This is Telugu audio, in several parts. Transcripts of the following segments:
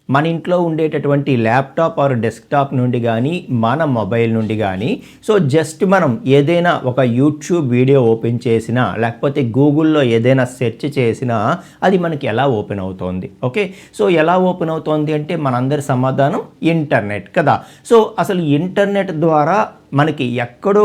మన ఇంట్లో ఉండేటటువంటి ల్యాప్టాప్ ఆర్ డెస్క్టాప్ నుండి కానీ మన మొబైల్ నుండి కానీ సో జస్ట్ మనం ఏదైనా ఒక యూట్యూబ్ వీడియో ఓపెన్ చేసినా లేకపోతే గూగుల్లో ఏదైనా సెర్చ్ చేసినా అది మనకి ఎలా ఓపెన్ అవుతోంది. ఓకే, సో ఎలా ఓపెన్ అవుతోంది అంటే మనందరి సమాధానం ఇంటర్నెట్ కదా. సో అసలు ఇంటర్నెట్ ద్వారా మనకి ఎక్కడో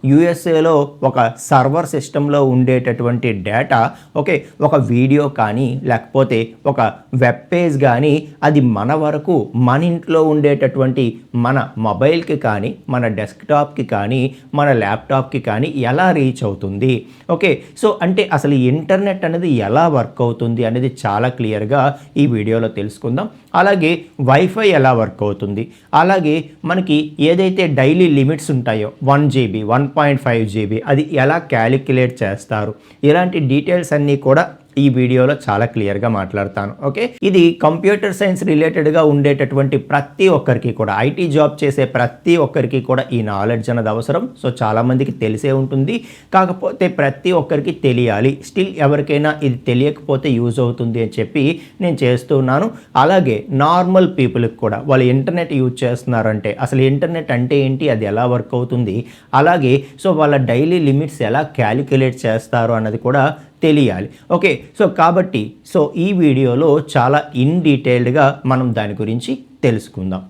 యూఎస్ఏలో ఒక సర్వర్ సిస్టంలో ఉండేటటువంటి డేటా ఓకే ఒక వీడియో కానీ లేకపోతే ఒక వెబ్ పేజ్ కానీ అది మన వరకు మన ఇంట్లో ఉండేటటువంటి మన మొబైల్కి కానీ మన డెస్క్టాప్కి కానీ మన ల్యాప్టాప్కి కానీ ఎలా రీచ్ అవుతుంది. ఓకే, సో అంటే అసలు ఇంటర్నెట్ అనేది ఎలా వర్క్ అవుతుంది అనేది చాలా క్లియర్గా ఈ వీడియోలో తెలుసుకుందాం. అలాగే వైఫై ఎలా వర్క్ అవుతుంది, అలాగే మనకి ఏదైతే డైలీ లిమిట్స్ ఉంటాయో 1 GB 1.5 GB అది ఎలా క్యాలిక్యులేట్ చేస్తారు, ఇలాంటి డీటెయిల్స్ అన్నీ కూడా ఈ వీడియోలో చాలా క్లియర్గా మాట్లాడతాను. ఓకే, ఇది కంప్యూటర్ సైన్స్ రిలేటెడ్గా ఉండేటటువంటి ప్రతి ఒక్కరికి కూడా ఐటీ జాబ్ చేసే ప్రతి ఒక్కరికి కూడా ఈ నాలెడ్జ్ అనేది అవసరం. సో చాలామందికి తెలిసే ఉంటుంది, కాకపోతే ప్రతి ఒక్కరికి తెలియాలి. స్టిల్ ఎవరికైనా ఇది తెలియకపోతే యూజ్ అవుతుంది అని చెప్పి నేను చేస్తున్నాను. అలాగే నార్మల్ పీపుల్కి కూడా వాళ్ళు ఇంటర్నెట్ యూజ్ చేస్తున్నారంటే అసలు ఇంటర్నెట్ అంటే ఏంటి, అది ఎలా వర్క్ అవుతుంది, అలాగే సో వాళ్ళ డైలీ లిమిట్స్ ఎలా క్యాలిక్యులేట్ చేస్తారు అన్నది కూడా తెలియాలి. ఓకే, సో కాబట్టి సో ఈ వీడియోలో చాలా ఇన్ డీటెయిల్డ్గా మనం దాని గురించి తెలుసుకుందాం.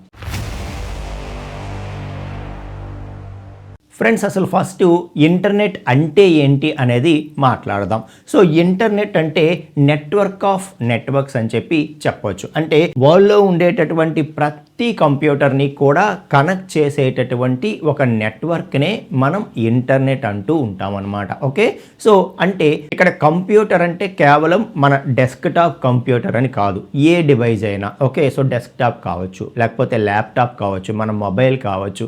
ఫ్రెండ్స్, అసలు ఫస్ట్ ఇంటర్నెట్ అంటే ఏంటి అనేది మాట్లాడదాం. సో ఇంటర్నెట్ అంటే నెట్వర్క్ ఆఫ్ నెట్వర్క్స్ అని చెప్పి చెప్పవచ్చు. అంటే వరల్డ్లో ఉండేటటువంటి ప్రతి కంప్యూటర్ని కూడా కనెక్ట్ చేసేటటువంటి ఒక నెట్వర్క్నే మనం ఇంటర్నెట్ అంటూ ఉంటాం అన్నమాట. ఓకే, సో అంటే ఇక్కడ కంప్యూటర్ అంటే కేవలం మన డెస్క్టాప్ కంప్యూటర్ అని కాదు, ఏ డివైస్ అయినా. ఓకే, సో డెస్క్టాప్ కావచ్చు, లేకపోతే ల్యాప్టాప్ కావచ్చు, మన మొబైల్ కావచ్చు,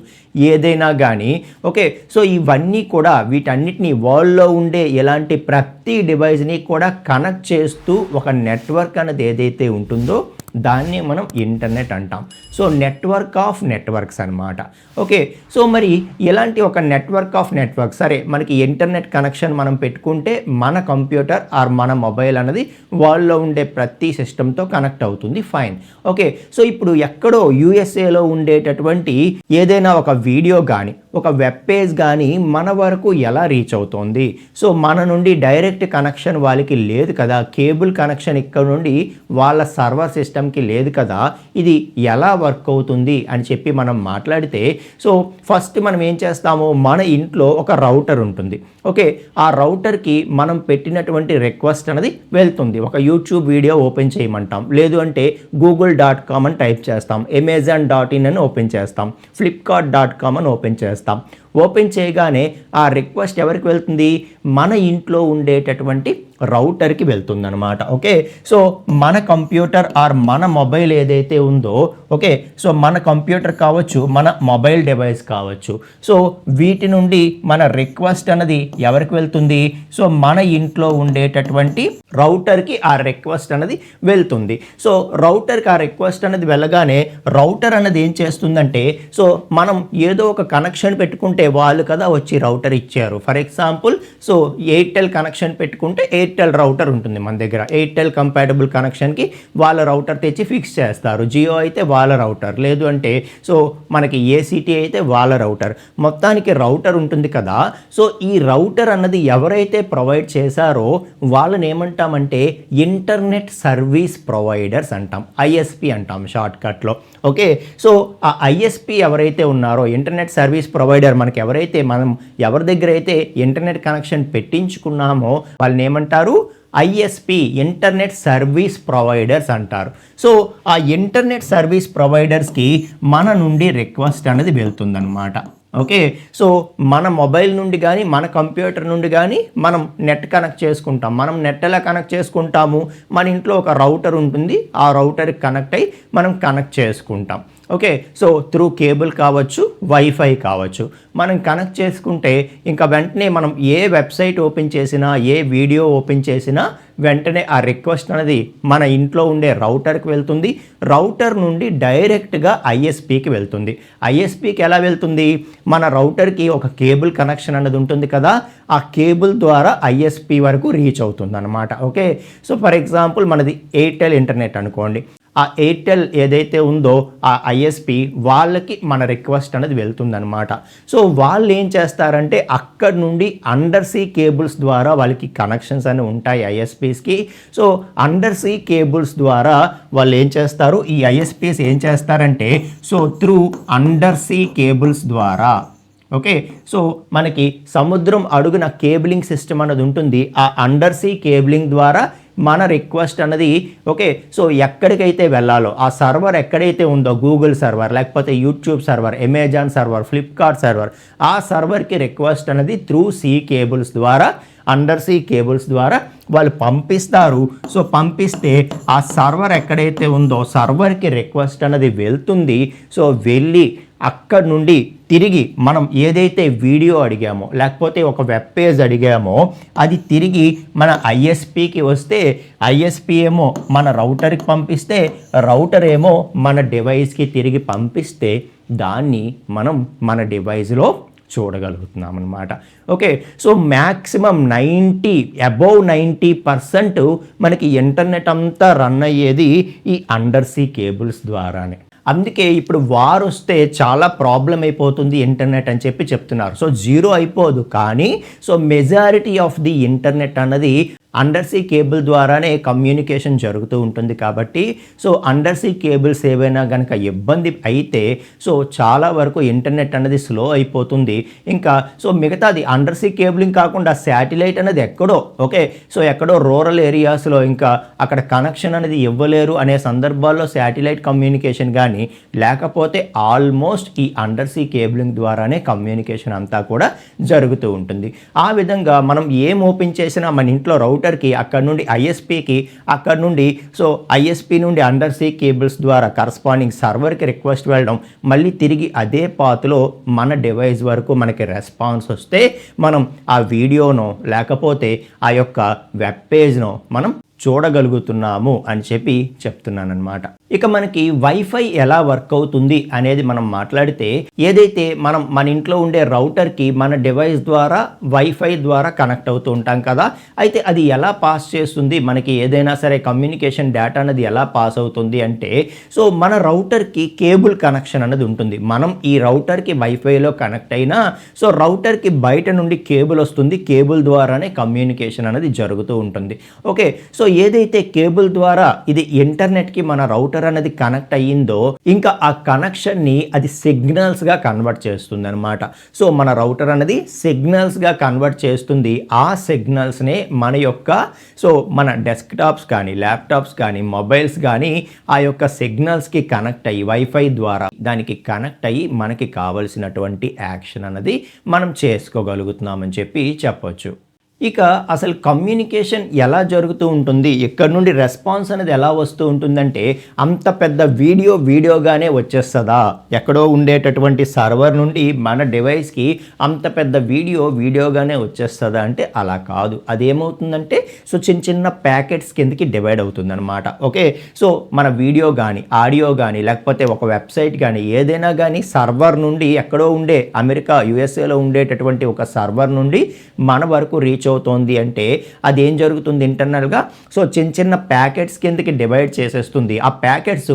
ఏదైనా కానీ. ఓకే, సో ఇవన్నీ కూడా వీటన్నిటిని వరల్డ్లో ఉండే ఎలాంటి ప్రతి డివైస్ని కూడా కనెక్ట్ చేస్తూ ఒక నెట్వర్క్ అనేది ఏదైతే ఉంటుందో దాన్ని మనం ఇంటర్నెట్ అంటాం. సో నెట్వర్క్ ఆఫ్ నెట్వర్క్స్ అనమాట. ఓకే, సో మరి ఎలాంటి ఒక నెట్వర్క్ ఆఫ్ నెట్వర్క్, సరే మనకి ఇంటర్నెట్ కనెక్షన్ మనం పెట్టుకుంటే మన కంప్యూటర్ ఆర్ మన మొబైల్ అనేది వరల్డ్లో ఉండే ప్రతి సిస్టమ్తో కనెక్ట్ అవుతుంది, ఫైన్. ఓకే, సో ఇప్పుడు ఎక్కడో యూఎస్ఏలో ఉండేటటువంటి ఏదైనా ఒక వీడియో కానీ ఒక వెబ్ పేజ్ కానీ మన వరకు ఎలా రీచ్ అవుతుంది. సో మన నుండి డైరెక్ట్ కనెక్షన్ వాళ్ళకి లేదు కదా, కేబుల్ కనెక్షన్ ఇక్కడ నుండి వాళ్ళ సర్వర్ సిస్టమ్కి లేదు కదా, ఇది ఎలా వర్క్ అవుతుంది అని చెప్పి మనం మాట్లాడితే సో ఫస్ట్ మనం ఏం చేస్తాము, మన ఇంట్లో ఒక రౌటర్ ఉంటుంది. ఓకే, ఆ రౌటర్కి మనం పెట్టినటువంటి రిక్వెస్ట్ అనేది వెళ్తుంది. ఒక యూట్యూబ్ వీడియో ఓపెన్ చేయమంటాం, లేదు అంటే google.com అని టైప్ చేస్తాం, amazon.in అని ఓపెన్ చేస్తాం, flipkart.com అని ఓపెన్ చేస్తాం. ఓపెన్ చేయగానే ఆ రిక్వెస్ట్ ఎవరికి వెళ్తుంది, మన ఇంట్లో ఉండేటటువంటి రౌటర్కి వెళ్తుందనమాట. ఓకే, సో మన కంప్యూటర్ ఆర్ మన మొబైల్ ఏదైతే ఉందో, ఓకే, సో మన కంప్యూటర్ కావచ్చు, మన మొబైల్ డివైస్ కావచ్చు, సో వీటి నుండి మన రిక్వెస్ట్ అనేది ఎవరికి వెళ్తుంది, సో మన ఇంట్లో ఉండేటటువంటి రౌటర్కి ఆ రిక్వెస్ట్ అనేది వెళ్తుంది. సో రౌటర్కి ఆ రిక్వెస్ట్ అనేది వెళ్ళగానే రౌటర్ అనేది ఏం చేస్తుందంటే, సో మనం ఏదో ఒక కనెక్షన్ పెట్టుకుంటే వాళ్ళు కదా వచ్చి రౌటర్ ఇచ్చారు. For example so Airtel connection పెట్టుకుంటే ఎయిర్టెల్ రౌటర్ ఉంటుంది మన దగ్గర, ఎయిర్టెల్ కంపాటబుల్ కనెక్షన్కి వాళ్ళ రౌటర్ తెచ్చి ఫిక్స్ చేస్తారు. జియో అయితే వాళ్ళ రౌటర్, లేదు అంటే సో మనకి ఏసీటీ అయితే వాళ్ళ రౌటర్, మొత్తానికి రౌటర్ ఉంటుంది కదా. సో ఈ రౌటర్ అన్నది ఎవరైతే ప్రొవైడ్ చేశారో వాళ్ళని ఏమంటామంటే ఇంటర్నెట్ సర్వీస్ ప్రొవైడర్స్ అంటాం, ఐఎస్పి అంటాం షార్ట్కట్లో. ఓకే, సో ఆ ఐఎస్పి ఎవరైతే ఉన్నారో ఇంటర్నెట్ సర్వీస్ ప్రొవైడర్, మనకి మనం ఎవరి దగ్గర అయితే ఇంటర్నెట్ కనెక్షన్ పెట్టించుకున్నామో వాళ్ళని ఏమంటారు, ఐఎస్పి ఇంటర్నెట్ సర్వీస్ ప్రొవైడర్స్ అంటారు. సో ఆ ఇంటర్నెట్ సర్వీస్ ప్రొవైడర్స్కి మన నుండి రిక్వెస్ట్ అనేది వెళ్తుందన్నమాట. ఓకే, సో మన మొబైల్ నుండి కానీ మన కంప్యూటర్ నుండి కానీ మనం నెట్ కనెక్ట్ చేసుకుంటాం. మనం నెట్ ఎలా కనెక్ట్ చేసుకుంటాము, మన ఇంట్లో ఒక రౌటర్ ఉంటుంది, ఆ రౌటర్కి కనెక్ట్ అయ్యి మనం కనెక్ట్ చేసుకుంటాం. ఓకే, సో త్రూ కేబుల్ కావచ్చు, వైఫై కావచ్చు, మనం కనెక్ట్ చేసుకుంటే ఇంకా వెంటనే మనం ఏ వెబ్సైట్ ఓపెన్ చేసినా ఏ వీడియో ఓపెన్ చేసినా వెంటనే ఆ రిక్వెస్ట్ అనేది మన ఇంట్లో ఉండే రౌటర్కి వెళ్తుంది. రౌటర్ నుండి డైరెక్ట్గా ఐఎస్పికి వెళ్తుంది. ఐఎస్పికి ఎలా వెళ్తుంది, మన రౌటర్కి ఒక కేబుల్ కనెక్షన్ అనేది ఉంటుంది కదా, ఆ కేబుల్ ద్వారా ఐఎస్పి వరకు రీచ్ అవుతుంది అన్నమాట. ఓకే, సో ఫర్ ఎగ్జాంపుల్ మనది ఎయిర్టెల్ ఇంటర్నెట్ అనుకోండి, ఆ ఎయిర్టెల్ ఏదైతే ఉందో ఆ ఐఎస్పి వాళ్ళకి మన రిక్వెస్ట్ అనేది వెళ్తుందనమాట. సో వాళ్ళు ఏం చేస్తారంటే అక్కడ నుండి అండర్ సీ కేబుల్స్ ద్వారా వాళ్ళకి కనెక్షన్స్ అనేవి ఉంటాయి ఐఎస్పీస్కి. సో అండర్ సీ కేబుల్స్ ద్వారా వాళ్ళు ఏం చేస్తారు, ఈ ఐఎస్పీస్ ఏం చేస్తారంటే so through under see cables ద్వారా ఓకే, సో మనకి సముద్రం అడుగున కేబులింగ్ సిస్టమ్ అనేది ఉంటుంది. ఆ అండర్ సీ కేబులింగ్ ద్వారా మన రిక్వెస్ట్ అన్నది ఓకే, సో ఎక్కడికైతే వెళ్ళాలో ఆ సర్వర్ ఎక్కడైతే ఉందో గూగుల్ సర్వర్, లేకపోతే YouTube server, Amazon server, Flipkart server, ఆ సర్వర్కి రిక్వెస్ట్ అనేది త్రూ సీ కేబుల్స్ ద్వారా అండర్ సీ కేబుల్స్ ద్వారా వాళ్ళు పంపిస్తారు. సో పంపిస్తే ఆ సర్వర్ ఎక్కడైతే ఉందో సర్వర్కి రిక్వెస్ట్ అనేది వెళ్తుంది. సో వెళ్ళి అక్కడ నుండి తిరిగి మనం ఏదైతే వీడియో అడిగామో లేకపోతే ఒక వెబ్ పేజ్ అడిగామో అది తిరిగి మన ఐఎస్పికి వస్తే ఐఎస్పి ఏమో మన రౌటర్కి పంపిస్తే రౌటర్ ఏమో మన డివైస్కి తిరిగి పంపిస్తే దాన్ని మనం మన డివైస్లో చూడగలుగుతున్నాం అనమాట. ఓకే, సో మ్యాక్సిమం 90% మనకి ఇంటర్నెట్ అంతా రన్ అయ్యేది ఈ అండర్ సీ కేబుల్స్ ద్వారానే. అందుకే ఇప్పుడు వార్ వస్తే చాలా ప్రాబ్లం అయిపోతుంది ఇంటర్నెట్ అని చెప్పి చెప్తున్నారు. సో జీరో అయిపోదు, కానీ so majority of the internet అన్నది అండర్ సీ కేబుల్ ద్వారానే కమ్యూనికేషన్ జరుగుతూ ఉంటుంది. కాబట్టి సో అండర్ సీ కేబుల్స్ ఏవైనా కనుక ఇబ్బంది అయితే సో చాలా వరకు ఇంటర్నెట్ అనేది స్లో అయిపోతుంది. ఇంకా సో మిగతాది అండర్ సీ కేబులింగ్ కాకుండా శాటిలైట్ అనేది ఎక్కడో ఓకే, సో ఎక్కడో రూరల్ ఏరియాస్లో ఇంకా అక్కడ కనెక్షన్ అనేది ఇవ్వలేరు అనే సందర్భాల్లో శాటిలైట్ కమ్యూనికేషన్ కానీ లేకపోతే ఆల్మోస్ట్ ఈ అండర్ సీ కేబులింగ్ ద్వారానే కమ్యూనికేషన్ అంతా కూడా జరుగుతూ ఉంటుంది. ఆ విధంగా మనం ఏం ఓపెన్ చేసినా మన ఇంట్లో రౌటర్కి అక్కడ నుండి ఐఎస్పికి, అక్కడ నుండి సో ఐఎస్పి నుండి అండర్ సీ కేబుల్స్ ద్వారా కరస్పాండింగ్ సర్వర్కి రిక్వెస్ట్ వెళ్ళడం, మళ్ళీ తిరిగి అదే పాత్లో మన డివైస్ వరకు మనకి రెస్పాన్స్ వస్తే మనం ఆ వీడియోనో లేకపోతే ఆ యొక్క వెబ్ పేజ్నో మనం చూడగలుగుతున్నాము అని చెప్పి చెప్తున్నానమాట. ఇక మనకి వైఫై ఎలా వర్క్ అవుతుంది అనేది మనం మాట్లాడితే ఏదైతే మనం మన ఇంట్లో ఉండే రౌటర్కి మన డివైస్ ద్వారా వైఫై ద్వారా కనెక్ట్ అవుతూ ఉంటాం కదా, అయితే అది ఎలా పాస్ చేస్తుంది, మనకి ఏదైనా సరే కమ్యూనికేషన్ డేటా అనేది ఎలా పాస్ అవుతుంది అంటే సో మన రౌటర్కి కేబుల్ కనెక్షన్ అనేది ఉంటుంది. మనం ఈ రౌటర్కి వైఫైలో కనెక్ట్ అయినా సో రౌటర్కి బయట నుండి కేబుల్ వస్తుంది, కేబుల్ ద్వారానే కమ్యూనికేషన్ అనేది జరుగుతూ ఉంటుంది. ఓకే, సో ఏదైతే కేబుల్ ద్వారా ఇది ఇంటర్నెట్కి మన రౌటర్ అనేది కనెక్ట్ అయ్యిందో ఇంకా ఆ కనెక్షన్ని అది సిగ్నల్స్గా కన్వర్ట్ చేస్తుంది అనమాట. సో మన రౌటర్ అనేది సిగ్నల్స్గా కన్వర్ట్ చేస్తుంది. ఆ సిగ్నల్స్నే మన యొక్క సో మన డెస్క్టాప్స్ కానీ ల్యాప్టాప్స్ కానీ మొబైల్స్ కానీ ఆ యొక్క సిగ్నల్స్కి కనెక్ట్ అయ్యి వైఫై ద్వారా దానికి కనెక్ట్ అయ్యి మనకి కావలసినటువంటి యాక్షన్ అనేది మనం చేసుకోగలుగుతున్నామని చెప్పి చెప్పొచ్చు. ఇక అసలు కమ్యూనికేషన్ ఎలా జరుగుతూ ఉంటుంది, ఇక్కడ నుండి రెస్పాన్స్ అనేది ఎలా వస్తూ ఉంటుందంటే అంత పెద్ద వీడియోగానే వచ్చేస్తుందా, ఎక్కడో ఉండేటటువంటి సర్వర్ నుండి మన డివైస్కి అంత పెద్ద వీడియోగానే వచ్చేస్తుందా అంటే అలా కాదు. అదేమవుతుందంటే సో చిన్న ప్యాకెట్స్ కిందకి డివైడ్ అవుతుంది అనమాట. ఓకే, సో మన వీడియో కానీ ఆడియో కానీ లేకపోతే ఒక వెబ్సైట్ కానీ ఏదైనా కానీ సర్వర్ నుండి ఎక్కడో ఉండే అమెరికా యుఎస్ఏలో ఉండేటటువంటి ఒక సర్వర్ నుండి మన వరకు రీచ్ అవుతోంది అంటే అది ఏం జరుగుతుంది ఇంటర్నల్గా సో చిన్న ప్యాకెట్స్ కిందకి డివైడ్ చేసేస్తుంది. ఆ ప్యాకెట్స్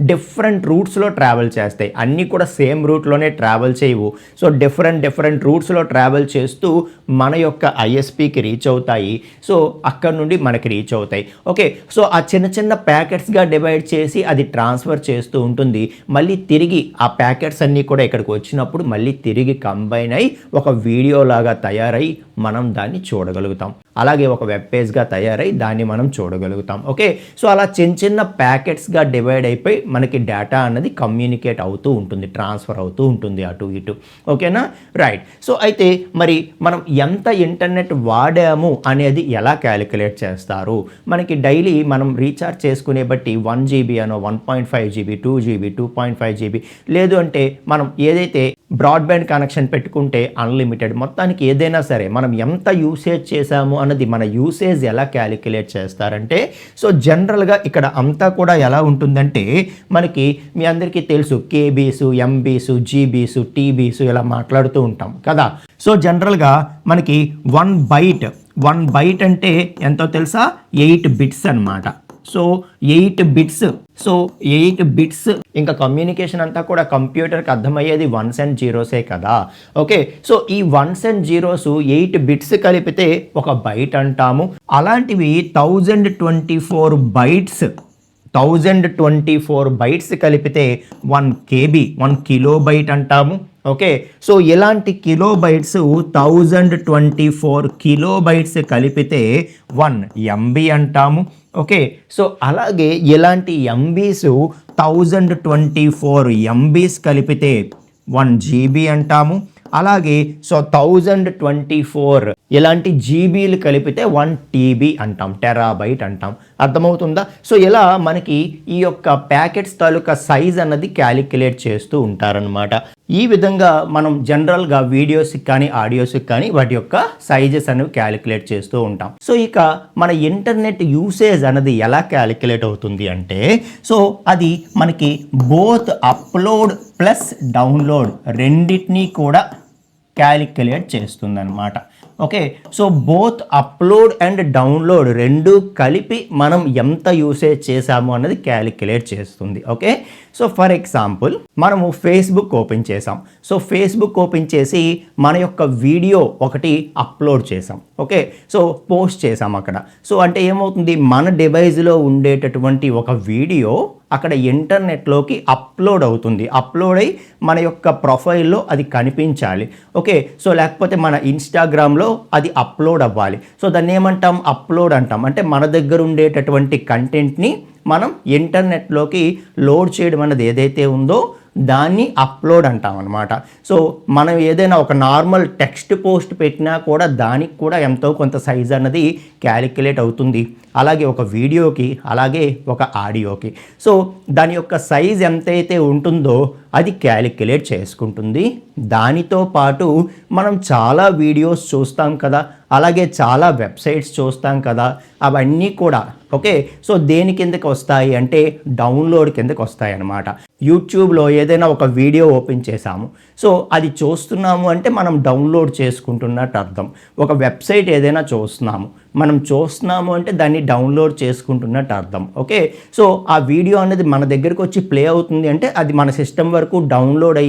డిఫరెంట్ రూట్స్లో ట్రావెల్ చేస్తాయి, అన్నీ కూడా సేమ్ రూట్లోనే ట్రావెల్ చేయవు. సో డిఫరెంట్ రూట్స్లో ట్రావెల్ చేస్తూ మన యొక్క ఐఎస్పికి రీచ్ అవుతాయి. సో అక్కడ నుండి మనకి రీచ్ అవుతాయి. ఓకే, సో ఆ చిన్న ప్యాకెట్స్గా డివైడ్ చేసి అది ట్రాన్స్ఫర్ చేస్తూ ఉంటుంది. మళ్ళీ తిరిగి ఆ ప్యాకెట్స్ అన్నీ కూడా ఇక్కడికి వచ్చినప్పుడు మళ్ళీ తిరిగి కంబైన్ అయి ఒక వీడియో లాగా తయారై మనం దాన్ని చూడగలుగుతాం. అలాగే ఒక వెబ్ పేజ్గా తయారై దాన్ని మనం చూడగలుగుతాం. ఓకే, సో అలా చిన్న ప్యాకెట్స్గా డివైడ్ అయిపోయి మనకి డేటా అన్నది కమ్యూనికేట్ అవుతూ ఉంటుంది, ట్రాన్స్ఫర్ అవుతూ ఉంటుంది అటు ఇటు. ఓకేనా, రైట్. సో అయితే మరి మనం ఎంత ఇంటర్నెట్ వాడాము అనేది ఎలా క్యాలిక్యులేట్ చేస్తారు? మనకి డైలీ మనం రీఛార్జ్ చేసుకునే బట్టి 1 GB అనో 1.5 GB 2 GB 2.5 GB లేదు అంటే మనం ఏదైతే బ్రాడ్బ్యాండ్ కనెక్షన్ పెట్టుకుంటే అన్లిమిటెడ్, మొత్తానికి ఏదైనా సరే మనం ఎంత యూసేజ్ చేసాము అన్నది మన యూసేజ్ ఎలా క్యాలిక్యులేట్ చేస్తారంటే సో జనరల్గా ఇక్కడ అంతా కూడా ఎలా ఉంటుందంటే మనకి మీ అందరికీ తెలుసు కేబీసు, ఎంబీసు, జీబీసు, టీబీసు ఇలా మాట్లాడుతూ ఉంటాం కదా. సో జనరల్గా మనకి 1 బైట్ అంటే ఎంతో తెలుసా 8 బిట్స్ అనమాట. So 8 bits. సో 8 బిట్స్ ఇంకా కమ్యూనికేషన్ అంతా కూడా కంప్యూటర్కి అర్థమయ్యేది వన్స్ అండ్ జీరోసే కదా. ఓకే, సో ఈ వన్స్ అండ్ జీరోస్ 8 బిట్స్ కలిపితే ఒక బైట్ అంటాము. అలాంటివి 1024 బైట్స్ కలిపితే 1 KB 1 కిలోబైట్ అంటాము. ఓకే, సో ఇలాంటి కిలోబైట్స్ 1024 కిలోబైట్స్ కలిపితే 1 MB అంటాము. ఓకే, సో అలాగే ఇలాంటి ఎంబీస్ 1024 ఎంబీస్ కలిపితే 1 GB అంటాము. అలాగే సో 1024 ఇలాంటి జీబీలు కలిపితే 1 TB అంటాం, టెరాబైట్ అంటాం. అర్థమవుతుందా? సో ఇలా మనకి ఈ యొక్క ప్యాకెట్స్ తాలూకా సైజ్ అన్నది క్యాలిక్యులేట్ చేస్తూ ఉంటారనమాట. ఈ విధంగా మనం జనరల్గా వీడియోస్కి కానీ ఆడియోస్కి కానీ వాటి యొక్క సైజెస్ అనేవి క్యాలిక్యులేట్ చేస్తూ ఉంటాం. సో ఇక మన ఇంటర్నెట్ యూసేజ్ అనేది ఎలా క్యాలిక్యులేట్ అవుతుంది అంటే, సో అది మనకి బోత్ అప్లోడ్ ప్లస్ డౌన్లోడ్ రెండింటినీ కూడా క్యాలిక్యులేట్ చేస్తుందన్నమాట. Okay, so both upload and download రెండు కలిపి మనం ఎంత యూసేజ్ చేసాము అన్నది క్యాలిక్యులేట్ చేస్తుంది. ఓకే, సో ఫర్ ఎగ్జాంపుల్ మనము ఫేస్బుక్ ఓపెన్ చేసాం. సో ఫేస్బుక్ ఓపెన్ చేసి మన యొక్క వీడియో ఒకటి అప్లోడ్ చేసాం. ఓకే, సో పోస్ట్ చేసాం అక్కడ. సో అంటే ఏమవుతుంది, మన డివైజ్లో ఉండేటటువంటి ఒక వీడియో అక్కడ ఇంటర్నెట్లోకి అప్లోడ్ అవుతుంది. అప్లోడ్ అయ్యి మన యొక్క ప్రొఫైల్లో అది కనిపించాలి. ఓకే, సో లేకపోతే మన ఇన్స్టాగ్రామ్లో అది అప్లోడ్ అవ్వాలి. సో దాన్ని ఏమంటాం, అప్లోడ్ అంటాం. అంటే మన దగ్గర ఉండేటటువంటి కంటెంట్ని మనం ఇంటర్నెట్లోకి లోడ్ చేయడం అనేది ఏదైతే ఉందో దాన్ని అప్లోడ్ అంటాం అనమాట. సో మనం ఏదైనా ఒక నార్మల్ టెక్స్ట్ పోస్ట్ పెట్టినా కూడా దానికి కూడా ఎంతో కొంత సైజ్ అన్నది క్యాలిక్యులేట్ అవుతుంది. అలాగే ఒక వీడియోకి, అలాగే ఒక ఆడియోకి. సో దాని యొక్క సైజ్ ఎంతైతే ఉంటుందో అది క్యాలిక్యులేట్ చేసుకుంటుంది. దానితో పాటు మనం చాలా వీడియోస్ చూస్తాం కదా, అలాగే చాలా వెబ్సైట్స్ చూస్తాం కదా, అవన్నీ కూడా ఓకే, సో దేని కిందకి వస్తాయి అంటే డౌన్లోడ్ కిందకి వస్తాయి అన్నమాట. యూట్యూబ్లో ఏదైనా ఒక వీడియో ఓపెన్ చేసాము, సో అది చూస్తున్నాము అంటే మనం డౌన్లోడ్ చేసుకుంటున్నట్టు అర్థం. ఒక వెబ్సైట్ ఏదైనా చూస్తున్నాము అంటే దాన్ని డౌన్లోడ్ చేసుకుంటున్నట్టు అర్థం. ఓకే, సో ఆ వీడియో అనేది మన దగ్గరకు వచ్చి ప్లే అవుతుంది అంటే అది మన సిస్టమ్ వరకు డౌన్లోడ్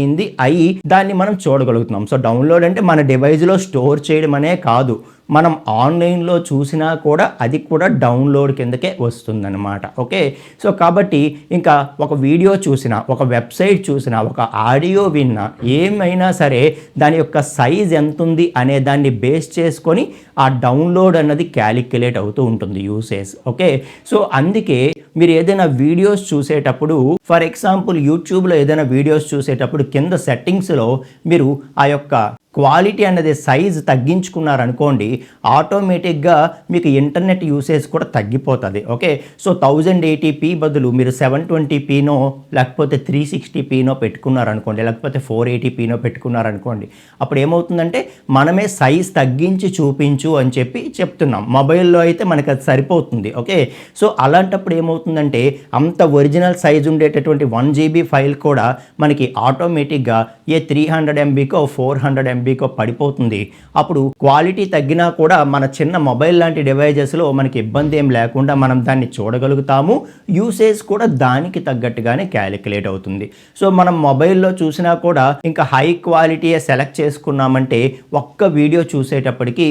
అయ్యి దాన్ని మనం చూడగలుగుతున్నాం. సో డౌన్లోడ్ అంటే మన డివైజ్లో స్టోర్ చేయడం అనే కాదు, మనం ఆన్లైన్లో చూసినా కూడా అది కూడా డౌన్లోడ్ కిందకే వస్తుందన్నమాట. ఓకే, సో కాబట్టి ఇంకా ఒక వీడియో చూసినా, ఒక వెబ్సైట్ చూసినా, ఒక ఆడియో విన్నా, ఏమైనా సరే దాని యొక్క సైజ్ ఎంత ఉంది అనే దాన్ని బేస్ చేసుకొని ఆ డౌన్లోడ్ అన్నది క్యాలిక్యులేట్ అవుతూ ఉంటుంది యూసేజ్. ఓకే, సో అందుకే మీరు ఏదైనా వీడియోస్ చూసేటప్పుడు, ఫర్ ఎగ్జాంపుల్ యూట్యూబ్లో ఏదైనా వీడియోస్ చూసేటప్పుడు కింద సెట్టింగ్స్లో మీరు ఆ యొక్క క్వాలిటీ అనేది సైజ్ తగ్గించుకున్నారనుకోండి, ఆటోమేటిక్గా మీకు ఇంటర్నెట్ యూసేజ్ కూడా తగ్గిపోతుంది. ఓకే, సో 1080p బదులు మీరు 720pనో లేకపోతే 360pనో పెట్టుకున్నారనుకోండి, లేకపోతే 480pనో పెట్టుకున్నారనుకోండి, అప్పుడు ఏమవుతుందంటే మనమే సైజ్ తగ్గించి చూపించు అని చెప్తున్నాం. మొబైల్లో అయితే మనకు అది సరిపోతుంది. ఓకే, సో అలాంటప్పుడు ఏమవుతుందంటే అంత ఒరిజినల్ సైజ్ ఉండేటటువంటి 1 GB ఫైల్ కూడా మనకి ఆటోమేటిక్గా ఏ 300 MBకో 400 MBకో పడిపోతుంది. అప్పుడు క్వాలిటీ తగ్గినా కూడా మన చిన్న మొబైల్ లాంటి డివైజెస్లో మనకి ఇబ్బంది ఏం లేకుండా మనం దాన్ని చూడగలుగుతాము. యూసేజ్ కూడా దానికి తగ్గట్టుగానే క్యాలిక్యులేట్ అవుతుంది. సో మనం మొబైల్లో చూసినా కూడా ఇంకా హై క్వాలిటీ సెలెక్ట్ చేసుకున్నామంటే ఒక్క వీడియో చూసేటప్పటికి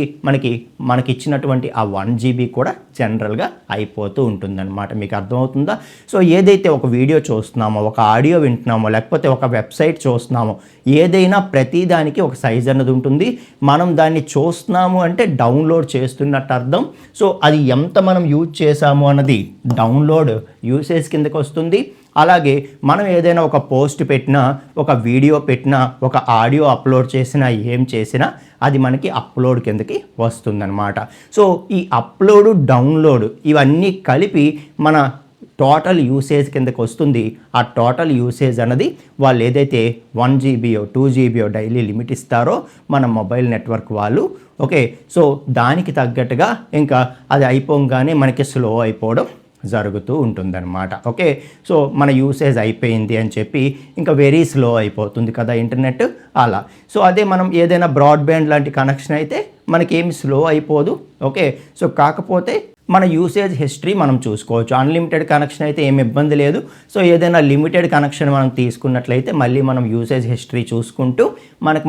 మనకి ఇచ్చినటువంటి ఆ 1 GB కూడా జనరల్గా అయిపోతూ ఉంటుందన్నమాట. మీకు అర్థమవుతుందా? సో ఏదైతే ఒక వీడియో చూస్తున్నామో, ఒక ఆడియో వింటున్నామో, లేకపోతే ఒక వెబ్సైట్ చూస్తున్నామో, ఏదైనా ప్రతిదానికి ఒక సైజ్ అన్నది ఉంటుంది. మనం దాన్ని చూస్తున్నాము అంటే డౌన్లోడ్ చేస్తున్నట్టు అర్థం. సో అది ఎంత మనం యూజ్ చేసాము అన్నది డౌన్లోడ్ యూసేజ్ కిందకి వస్తుంది. అలాగే మనం ఏదైనా ఒక పోస్ట్ పెట్టినా, ఒక వీడియో పెట్టినా, ఒక ఆడియో అప్లోడ్ చేసినా, ఏం చేసినా అది మనకి అప్లోడ్ కిందకి వస్తుందన్నమాట. సో ఈ అప్లోడ్, డౌన్లోడ్ ఇవన్నీ కలిపి మన టోటల్ యూసేజ్ కిందకి వస్తుంది. ఆ టోటల్ యూసేజ్ అన్నది వాళ్ళు ఏదైతే 1 GBయో 2 GBయో డైలీ లిమిట్ ఇస్తారో మన మొబైల్ నెట్వర్క్ వాళ్ళు, ఓకే, సో దానికి తగ్గట్టుగా ఇంకా అది అయిపోగానే మనకి స్లో అయిపోవడం జరుగుతూ ఉంటుందన్నమాట. ఓకే, సో మన యూసేజ్ అయిపోయింది అని చెప్పి ఇంకా వెరీ స్లో అయిపోతుంది కదా ఇంటర్నెట్ అలా. సో అదే మనం ఏదైనా బ్రాడ్బ్యాండ్ లాంటి కనెక్షన్ అయితే మనకేమి స్లో అయిపోదు. ఓకే, సో కాకపోతే మన యూసేజ్ హిస్టరీ మనం చూసుకోవచ్చు. అన్లిమిటెడ్ కనెక్షన్ అయితే ఏమి ఇబ్బంది లేదు. సో ఏదైనా లిమిటెడ్ కనెక్షన్ మనం తీసుకున్నట్లయితే మళ్ళీ మనం యూసేజ్ హిస్టరీ చూసుకుంటూ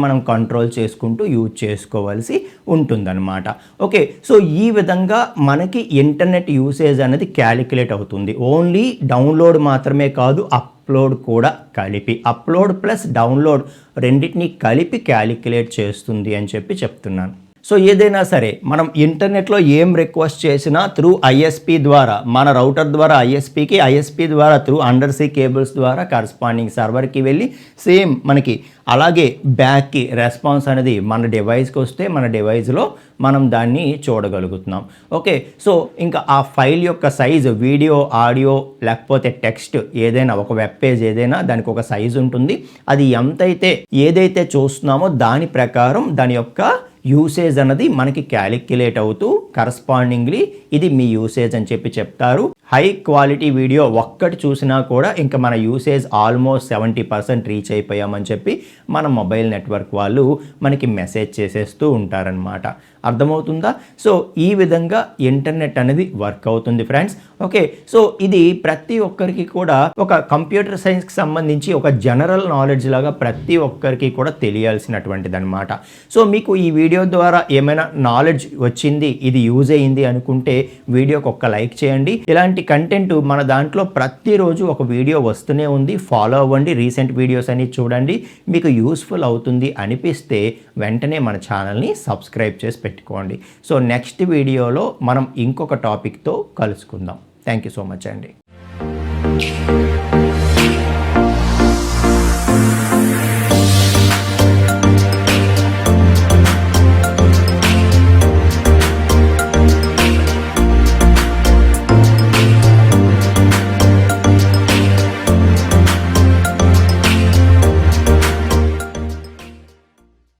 మనం కంట్రోల్ చేసుకుంటూ యూజ్ చేసుకోవాల్సి ఉంటుందన్నమాట. ఓకే, సో ఈ విధంగా మనకి ఇంటర్నెట్ యూసేజ్ అనేది క్యాలిక్యులేట్ అవుతుంది. ఓన్లీ డౌన్లోడ్ మాత్రమే కాదు, అప్లోడ్ కూడా కలిపి, అప్లోడ్ ప్లస్ డౌన్లోడ్ రెండింటినీ కలిపి క్యాలిక్యులేట్ చేస్తుంది అని చెప్తున్నాను. సో ఏదైనా సరే మనం ఇంటర్నెట్లో ఏం రిక్వెస్ట్ చేసినా త్రూ ఐఎస్పి ద్వారా, మన రౌటర్ ద్వారా ఐఎస్పికి, ఐఎస్పి ద్వారా త్రూ అండర్ సీ కేబుల్స్ ద్వారా కరస్పాండింగ్ సర్వర్కి వెళ్ళి సేమ్ మనకి అలాగే బ్యాక్కి రెస్పాన్స్ అనేది మన డివైస్కి వస్తే మన డివైస్లో మనం దాన్ని చూడగలుగుతున్నాం. ఓకే, సో ఇంకా ఆ ఫైల్ యొక్క సైజు, వీడియో, ఆడియో లేకపోతే టెక్స్ట్ ఏదైనా, ఒక వెబ్ పేజ్ ఏదైనా దానికి ఒక సైజు ఉంటుంది. అది ఎంతైతే ఏదైతే చూస్తున్నామో దాని ప్రకారం దాని యొక్క యూసేజ్ అన్నది మనకి క్యాలిక్యులేట్ అవుతూ కరస్పాండింగ్లీ ఇది మీ యూసేజ్ అని చెప్తారు. హై క్వాలిటీ వీడియో ఒక్కటి చూసినా కూడా ఇంకా మన యూసేజ్ ఆల్మోస్ట్ 70% రీచ్ అయిపోయామని మన మొబైల్ నెట్వర్క్ వాళ్ళు మనకి మెసేజ్ చేసేస్తూ ఉంటారనమాట. అర్థమవుతుందా? సో ఈ విధంగా ఇంటర్నెట్ అనేది వర్క్ అవుతుంది ఫ్రెండ్స్. ఓకే, సో ఇది ప్రతి ఒక్కరికి కూడా ఒక కంప్యూటర్ సైన్స్కి సంబంధించి ఒక జనరల్ నాలెడ్జ్ లాగా ప్రతి ఒక్కరికి కూడా తెలియాల్సినటువంటిది అనమాట. సో మీకు ఈ వీడియో ద్వారా ఏమైనా నాలెడ్జ్ వచ్చింది, ఇది యూజ్ అయ్యింది అనుకుంటే వీడియోకి ఒక్క లైక్ చేయండి. ఇలాంటి కంటెంట్ మన దాంట్లో ప్రతిరోజు ఒక వీడియో వస్తూనే ఉంది. ఫాలో అవ్వండి, రీసెంట్ వీడియోస్ అని చూడండి. మీకు యూస్ఫుల్ అవుతుంది అనిపిస్తే వెంటనే మన ఛానల్ని సబ్స్క్రైబ్ చేసి పెట్టుకోండి. సో నెక్స్ట్ వీడియోలో మనం ఇంకొక టాపిక్తో కలుసుకుందాం. థ్యాంక్ యూ సో మచ్ అండి.